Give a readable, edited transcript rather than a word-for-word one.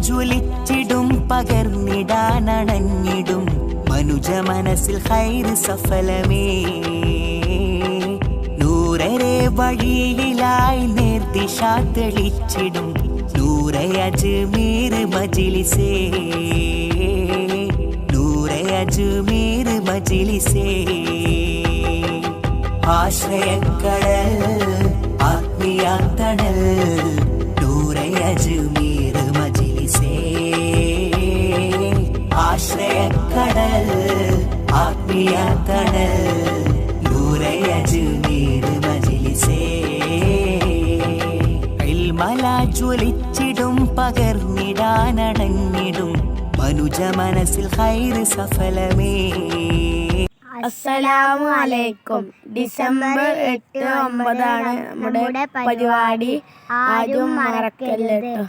ജ്വലിച്ചിടും പകർന്നിടാനണഞ്ഞിടും മനുജ മനസ്സിൽ ഖൈറ് സഫലമേ. നൂറരെ വഴിയിലായി നേർദിശ തെളിച്ചിടും നൂറെ അജ്മീർ മജ്ലിസേ, നൂറെ അജ്മീർ മജ്ലിസേ. ആശ്രയക്കടൽ ആത്മീയാത്തണൽ നൂറെ അജ്മീർ മജ്ലിസേ. ആശ്രയക്കടൽ ആത്മീയാത്തണൽ നൂറെ അജ്മീർ മജ്ലിസേ. ഇൽമല ജ്വലിച്ചിടും പകർന്നിടാനടഞ്ഞിടും മനുജ മനസ്സിൽ ഖൈറ് സഫലമേ. അസ്സലാമു അലൈക്കും. ഡിസംബർ 8, 9 നമ്മുടെ പരിപാടി. ആരും മറക്കല്ലേട്ടോ.